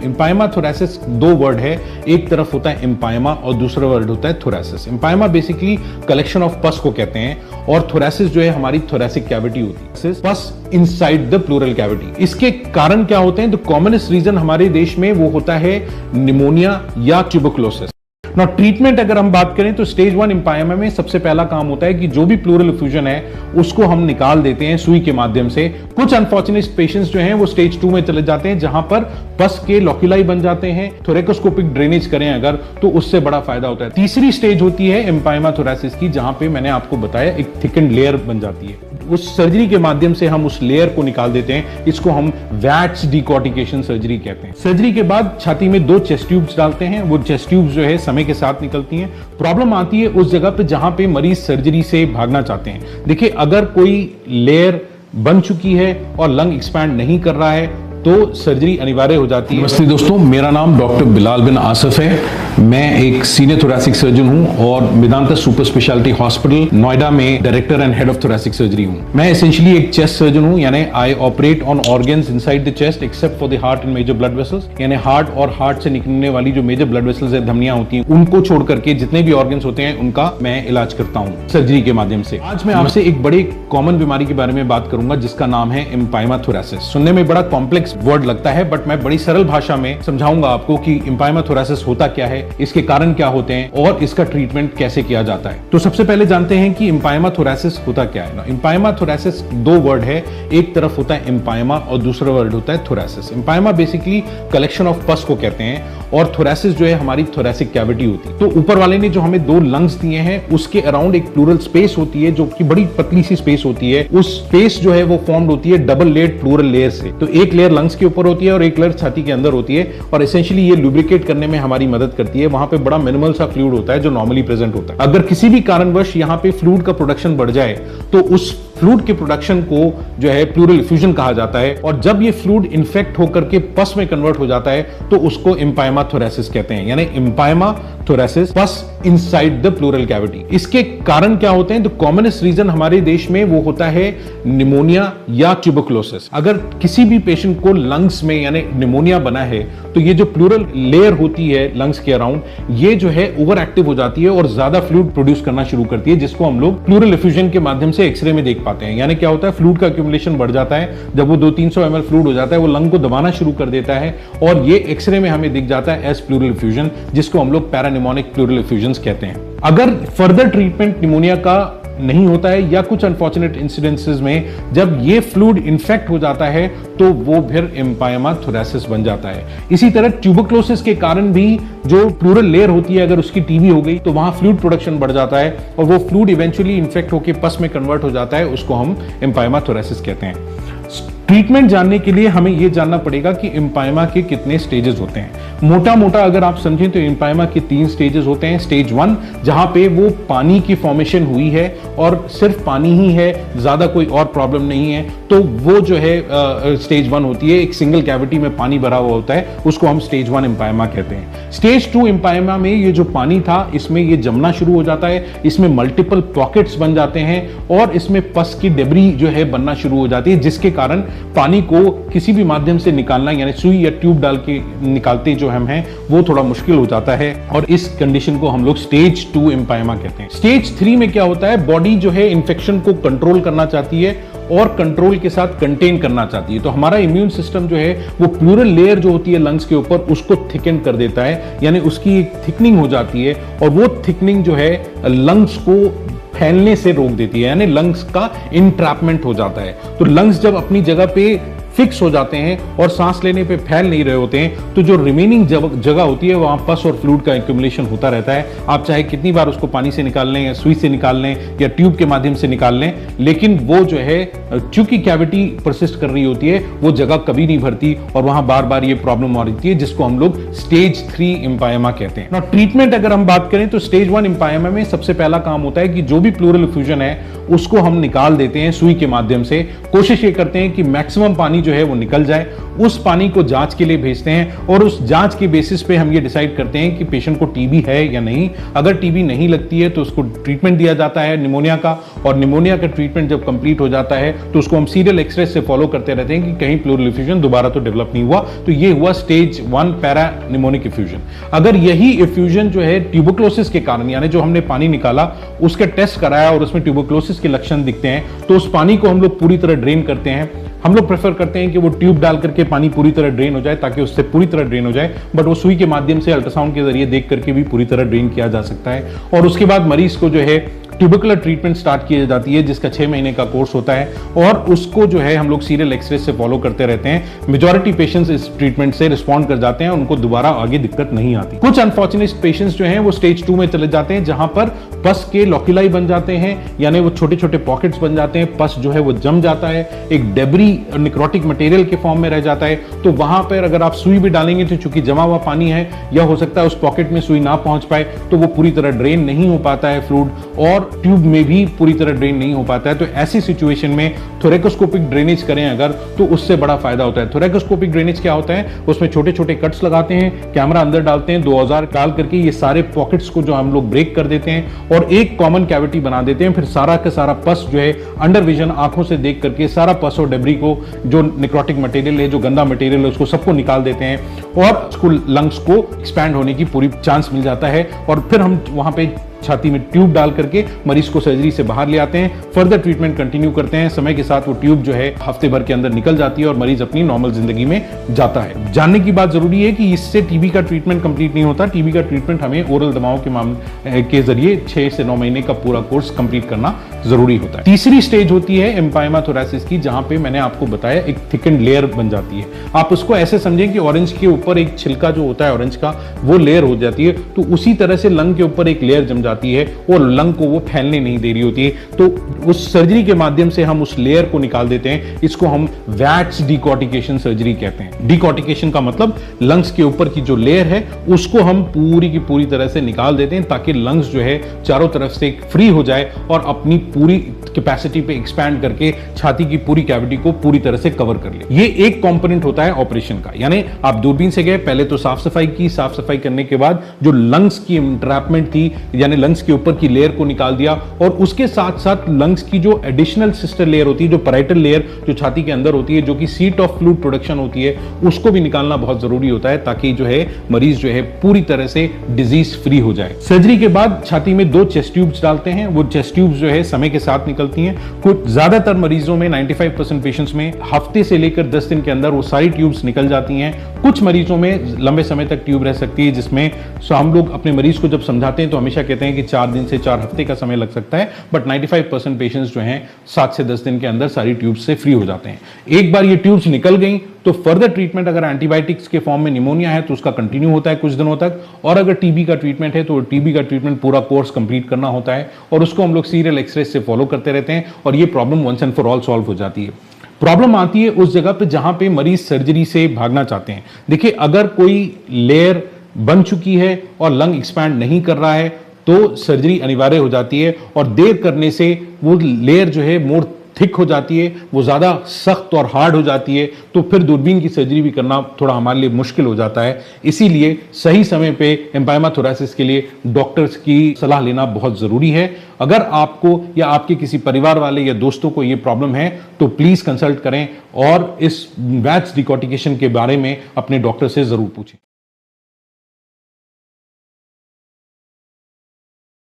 इम्पाइमा थोरैसिस दो वर्ड है, एक तरफ होता है इम्पाइमा और दूसरा वर्ड होता है थोरैसिस। इम्पाइमा बेसिकली कलेक्शन ऑफ पस को कहते हैं और थोरैसिस जो है हमारी थोरैसिक कैविटी होती है, पस इनसाइड द प्लूरल कैविटी। इसके कारण क्या होते हैं? द कॉमनेस्ट रीजन हमारे देश में वो होता है निमोनिया या ट्यूबरकुलोसिस। ना ट्रीटमेंट अगर हम बात करें तो स्टेज 1 इम्पाइमा में सबसे पहला काम होता है कि जो भी प्लूरल इफ्यूजन है उसको हम निकाल देते हैं सुई के माध्यम से। कुछ अनफॉर्चुनेट पेशेंट्स जो हैं वो स्टेज 2 में चले जाते हैं जहां पर पस के लोक्यूलाई बन जाते हैं। थोरेकोस्कोपिक ड्रेनेज करें अगर तो उससे बड़ा फायदा होता है। तीसरी स्टेज होती है इम्पाइमा थोरैसिस की, जहां पे मैंने आपको बताया एक थिकन्ड लेयर बन जाती है। उस सर्जरी के माध्यम से हम उस लेयर को निकाल देते हैं। इसको हम वैट्स डिकॉर्टिकेशन सर्जरी कहते हैं। सर्जरी के बाद छाती में 2 चेस्ट ट्यूब्स डालते हैं। वो चेस्ट ट्यूब्स जो है समय के साथ निकलती हैं। प्रॉब्लम आती है उस जगह पे जहां पे मरीज सर्जरी से भागना चाहते हैं। देखिए, अगर कोई लेयर बन चुकी है और लंग एक्सपैंड नहीं कर रहा है तो सर्जरी अनिवार्य हो जाती है। नमस्ते दोस्तों, मेरा नाम डॉक्टर बिलाल बिन आसिफ है। मैं एक सीनियर थोरैसिक सर्जन हूं और Medanta super speciality hospital Noida में director and head of thoracic surgery हूं। मैं एसेंशियली एक चेस्ट सर्जन हूं, यानी I operate on organs inside the chest except for the heart and major blood vessels. यानी हार्ट और हार्ट से निकलने वाली जो मेजर ब्लड वेसल्स है, धमनियां होती हैं, उनको छोड़ करके जितने भी ऑर्गन्स होते हैं उनका मैं इलाज करता हूं सर्जरी के माध्यम से। आज मैं आपसे एक बड़ी कॉमन बीमारी के बारे में बात करूंगा जिसका नाम है इम्पाइमा थोरैसिस। सुनने में बड़ा कॉम्प्लेक्स वर्ड लगता है, बट मैं बड़ी सरल भाषा में समझाऊंगा आपको कि इम्पाइमा थोरैसिस होता क्या है, इसके कारण क्या होते हैं और इसका ट्रीटमेंट कैसे किया जाता है। तो सबसे पहले जानते हैं कि इम्पाइमा थोरैसिस होता क्या है ना। इम्पाइमा थोरैसिस दो वर्ड है, एक तरफ होता है इम्पाइमा और दूसरा वर्ड होता है थोरैसिस। इम्पाइमा बेसिकली कलेक्शन ऑफ पस को कहते हैं और थोरैसिस जो है हमारी थोरैसिक कैविटी होती है। तो ऊपर वाले ने जो हमें 2 लंग्स दिए हैं उसके अराउंड एक प्लूरल स्पेस होती है जो कि बड़ी पतली सी स्पेस होती है। उस स्पेस जो है वो फॉर्म्ड होती है डबल लेयर्ड प्लूरल लेयर से। तो एक लेयर लंग्स के ऊपर होती है और एक लेयर छाती के अंदर होती है और एसेंशियली ये लुब्रिकेट करने में हमारी मदद करती है। वहां पे बड़ा मिनिमल सा फ्लूइड होता है जो नॉर्मली प्रेजेंट होता है। अगर किसी भी कारणवश यहां पे फ्लूइड का प्रोडक्शन बढ़ जाए तो उस फ्लूइड के प्रोडक्शन को जो है प्लूरल इफ्यूजन कहा जाता है और जब ये फ्लूइड इन्फेक्ट होकर के पस में कन्वर्ट हो जाता है तो उसको इम्पाइमा थोरैसिस कहते हैं। यानी इम्पाइमा थोरैसिस, पस इनसाइड द प्लूरल कैविटी। इसके कारण क्या होते हैं? तो कॉमनेस्ट रीजन हमारे देश में वो होता है निमोनिया या ट्यूबरकुलोसिस। अगर किसी भी पेशेंट को लंग्स में यानी निमोनिया बना है तो ये जो प्लूरल लेयर होती है लंग्स के अराउंड, ये जो है ओवर एक्टिव हो जाती है और ज्यादा फ्लूइड प्रोड्यूस करना शुरू करती है, जिसको हम लोग प्लूरल इफ्यूजन के माध्यम से एक्सरे में देख पाते हैं। यानी क्या होता है? फ्लूइड का एक्यूमुलेशन बढ़ जाता है। जब वो 200-300 ml फ्लूइड हो जाता है वो लंग को दबाना शुरू कर देता है और ये एक्सरे में हमें दिख जाता है एज प्लूरल इफ्यूजन, जिसको हम लोग पैरानिमोनिक प्लूरल इफ्यूजन कहते हैं। अगर फर्दर ट्रीटमेंट निमोनिया का नहीं होता है या कुछ अनफॉर्चुनेट इंसिडेंसेस में जब ये फ्लूइड इन्फेक्ट हो जाता है तो वो फिर इम्पाइमा थोरैसिस बन जाता है। इसी तरह ट्यूबरकुलोसिस के कारण भी जो प्लूरल लेयर होती है अगर उसकी टीबी हो गई तो वहां फ्लूइड प्रोडक्शन बढ़ जाता है और वो फ्लूइड इवेंचुअली इन्फेक्ट होकर पस में कन्वर्ट हो जाता है, उसको हम इम्पाइमा थोरैसिस कहते हैं। ट्रीटमेंट जानने के लिए हमें यह जानना पड़ेगा कि इम्पाइमा के कितने स्टेजेस होते हैं। मोटा मोटा अगर आप समझें तो इम्पाइमा के 3 स्टेजेस होते हैं। स्टेज 1 जहां पे वो पानी की फॉर्मेशन हुई है और सिर्फ पानी ही है, ज्यादा कोई और प्रॉब्लम नहीं है, तो वो जो है स्टेज 1 होती है। एक सिंगल कैविटी में पानी भरा हुआ होता है, उसको हम स्टेज 1 इम्पाइमा कहते हैं। स्टेज 2 इम्पाइमा में ये जो पानी था इसमें ये जमना शुरू हो जाता है, इसमें मल्टीपल पॉकेट्स बन जाते हैं और इसमें पस की डेब्री जो है बनना शुरू हो जाती है, जिसके कारण पानी को किसी भी माध्यम से निकालना यानी सुई या ट्यूब डाल के निकालते जो हम हैं वो थोड़ा मुश्किल हो जाता है और इस कंडीशन को हम लोग स्टेज 2 इम्पाइमा कहते हैं। स्टेज 3 में क्या होता है? बॉडी जो है इन्फेक्शन को कंट्रोल करना चाहती है और कंट्रोल के साथ कंटेन करना चाहती है। तो हमारा इम्यून सिस्टम जो है वो प्लूरल लेयर जो होती है लंग्स के ऊपर उसको थिकन कर देता है, यानी उसकी एक थिकनिंग हो जाती है और वो थिकनिंग जो है लंग्स को फैलने से रोक देती है, यानी लंग्स का इंट्रैपमेंट हो जाता है। तो लंग्स जब अपनी जगह पे फिक्स हो जाते हैं और सांस लेने पे फैल नहीं रहे होते हैं तो जो रिमेनिंग जगह होती है वहां पस और फ्लूइड का एक्यूमुलेशन होता रहता है। आप चाहे कितनी बार उसको पानी से निकाल लें या सुई से निकाल लें या ट्यूब के माध्यम से निकाल लें, लेकिन वो जो है चूंकि कैविटी परसिस्ट कर रही होती है वो जगह कभी नहीं भरती और वहां बार बार ये प्रॉब्लम आ रही है, जिसको हम लोग स्टेज 3 इम्पाइमा कहते हैं। ट्रीटमेंट अगर हम बात करें तो स्टेज 1 इम्पाइमा में सबसे पहला काम होता है कि जो भी प्लूरल इफ्यूजन है उसको हम निकाल देते हैं सुई के माध्यम से। कोशिश ये करते हैं कि मैक्सिमम पानी पानी जो है वो निकल जाए। उस पानी को जांच के लिए भेजते हैं और उस जांच के बेसिस पे हम ये डिसाइड करते हैं कि पेशेंट को टीबी है या नहीं। अगर टीबी नहीं लगती है तो उसको ट्रीटमेंट दिया जाता है निमोनिया का, और निमोनिया का ट्रीटमेंट जब कंप्लीट हो जाता है तो उसको हम सीरियल एक्सरे से फॉलो करते रहते हैं कि कहीं प्लूरल इफ्यूजन दोबारा तो डेवलप नहीं हुआ। तो ये हुआ स्टेज 1 पैरा निमोनिक इफ्यूजन। अगर यही इफ्यूजन जो है ट्यूबरक्लोसिस के कारण, यानी जो हमने पानी निकाला उसका टेस्ट कराया और उसमें ट्यूबरक्लोसिस के लक्षण दिखते हैं, तो उस पानी को हम लोग पूरी तरह ड्रेन करते हैं। हम लोग प्रेफर करते हैं कि वो ट्यूब डाल करके पानी पूरी तरह ड्रेन हो जाए, ताकि उससे पूरी तरह ड्रेन हो जाए, बट वो सुई के माध्यम से अल्ट्रासाउंड के जरिए देख करके भी पूरी तरह ड्रेन किया जा सकता है। और उसके बाद मरीज को जो है ट्यूबरकुलर ट्रीटमेंट स्टार्ट की जाती है, जिसका 6 महीने का कोर्स होता है, और उसको जो है हम लोग सीरियल एक्सरे से फॉलो करते रहते हैं। मेजॉरिटी पेशेंट्स इस ट्रीटमेंट से रिस्पॉन्ड कर जाते हैं, उनको दोबारा आगे दिक्कत नहीं आती। कुछ अनफॉर्चुनेट पेशेंट्स जो हैं वो स्टेज 2 में चले जाते हैं, जहां पर पस के लॉक्यूलाई बन जाते हैं, यानी वो छोटे छोटे पॉकेट्स बन जाते हैं, पस जो है वो जम जाता है, एक डेब्री निक्रोटिक मटेरियल के फॉर्म में रह जाता है। तो वहां पर अगर आप सुई भी डालेंगे तो चूंकि जमा हुआ पानी है, या हो सकता है उस पॉकेट में सुई ना पहुंच पाए, तो वो पूरी तरह ड्रेन नहीं हो पाता है फ्लूइड, और ट्यूब में भी पूरी तरह ड्रेन नहीं हो पाता है। तो ऐसी सिचुएशन में थोरेकोस्कोपिक ड्रेनेज करें अगर, तो उससे बड़ा फायदा होता है। थोरेकोस्कोपिक ड्रेनेज क्या होता है, उसमें छोटे छोटे कट्स लगाते हैं, कैमरा अंदर डालते हैं, 2 औजार डाल करके ये सारे पॉकेट्स को जो हम लोग ब्रेक कर देते हैं और एक कॉमन कैविटी बना देते हैं। फिर सारा का सारा पस जो है अंडर विजन आंखों से देख करके सारा पस और डेब्री को, जो निक्रोटिक मटेरियल है, जो गंदा मटेरियल है, उसको सबको निकाल देते हैं, और उसको लंग्स को एक्सपैंड होने की पूरी चांस मिल जाता है। और फिर हम वहां पे छाती में ट्यूब डाल करके मरीज को सर्जरी से बाहर ले आते हैं, फर्दर ट्रीटमेंट कंटिन्यू करते हैं। समय के साथ वो ट्यूब जो है हफ्ते भर के अंदर निकल जाती है और मरीज अपनी नॉर्मल जिंदगी में जाता है। जानने की बात जरूरी है कि इससे टीबी का ट्रीटमेंट कंप्लीट नहीं होता। टीबी का ट्रीटमेंट हमें ओरल दवाओं के मामले के जरिए 6 से 9 महीने का पूरा कोर्स कंप्लीट करना जरूरी होता है। तीसरी स्टेज होती है एम्पाइमा थोरैसिस की, जहां पे मैंने आपको बताया एक थिकन्ड लेयर बन जाती है। आप उसको ऐसे समझें कि ऑरेंज के ऊपर एक छिलका जो होता है ऑरेंज का, वो लेयर हो जाती है। तो उसी तरह से लंग के ऊपर एक लेयर जम जाती है और लंग को वो फैलने नहीं दे रही होती है। तो उस सर्जरी के माध्यम से हम उस लेयर को निकाल देते हैं। इसको हम वैक्स डिकॉर्टिकेशन सर्जरी कहते हैं। डिकॉर्टिकेशन का मतलब लंग्स के ऊपर की जो लेयर है उसको हम पूरी की पूरी तरह से निकाल देते हैं, ताकि लंग्स जो है चारों तरफ से फ्री हो जाए और अपनी पूरी कैपेसिटी पे एक्सपैंड करके छाती की पूरी कैविटी को पूरी तरह से कवर कर ले। ये एक कंपोनेंट होता है ऑपरेशन का। यानी आप दूरबीन से गए, पहले तो साफ सफाई की, साफ सफाई करने के बाद जो लंग्स की इंट्रैपमेंट थी, यानी लंग्स के ऊपर की लेयर को निकाल दिया, और उसके साथ साथ लंग्स की जो एडिशनल सिस्टर लेयर होती है, जो पैराइटल लेयर जो छाती के अंदर होती है, जो कि सीट ऑफ फ्लूइड प्रोडक्शन होती है, उसको भी निकालना बहुत जरूरी होता है, ताकि जो है मरीज जो है पूरी तरह से डिजीज फ्री हो जाए। सर्जरी के बाद छाती में 2 चेस्ट ट्यूब्स डालते हैं। वो चेस्ट ट्यूब्स जो है समय के साथ निकलती हैं। कुछ ज्यादातर मरीजों में 95% पेशेंट्स में हफ्ते से लेकर 10 दिन के अंदर वो सारी ट्यूब्स निकल जाती हैं। कुछ मरीजों में लंबे समय तक ट्यूब रह सकती है, जिसमें हम लोग अपने मरीज को जब समझाते हैं तो हमेशा कहते हैं कि 4 दिन से 4 हफ्ते का समय लग सकता है, बट 95% पेशेंट्स जो हैं 7 से 10 दिन के अंदर सारी ट्यूब्स से फ्री हो जाते हैं। एक बार ये ट्यूब्स निकल गई तो फर्दर ट्रीटमेंट अगर एंटीबायोटिक्स के फॉर्म में निमोनिया है तो उसका कंटिन्यू होता है कुछ दिनों तक, और अगर टीबी का ट्रीटमेंट है तो टीबी का ट्रीटमेंट पूरा कोर्स कंप्लीट करना होता है, और उसको हम लोग सीरियल एक्सरे से फॉलो करते रहते हैं, और ये problem once and for all solve हो जाती है। प्रॉब्लम आती है उस जगह पे जहां पे मरीज सर्जरी से भागना चाहते हैं। देखिए, अगर कोई लेयर बन चुकी है और लंग एक्सपैंड नहीं कर रहा है तो सर्जरी अनिवार्य हो जाती है, और देर करने से वो लेयर जो है मोर थिक हो जाती है, वो ज्यादा सख्त और हार्ड हो जाती है, तो फिर दूरबीन की सर्जरी भी करना थोड़ा हमारे लिए मुश्किल हो जाता है। इसीलिए सही समय पे एम्पाइमा थोरैसिस के लिए डॉक्टर्स की सलाह लेना बहुत जरूरी है। अगर आपको या आपके किसी परिवार वाले या दोस्तों को ये प्रॉब्लम है तो प्लीज कंसल्ट करें और इस वैक्स डिकॉर्टिकेशन के बारे में अपने डॉक्टर से जरूर पूछें।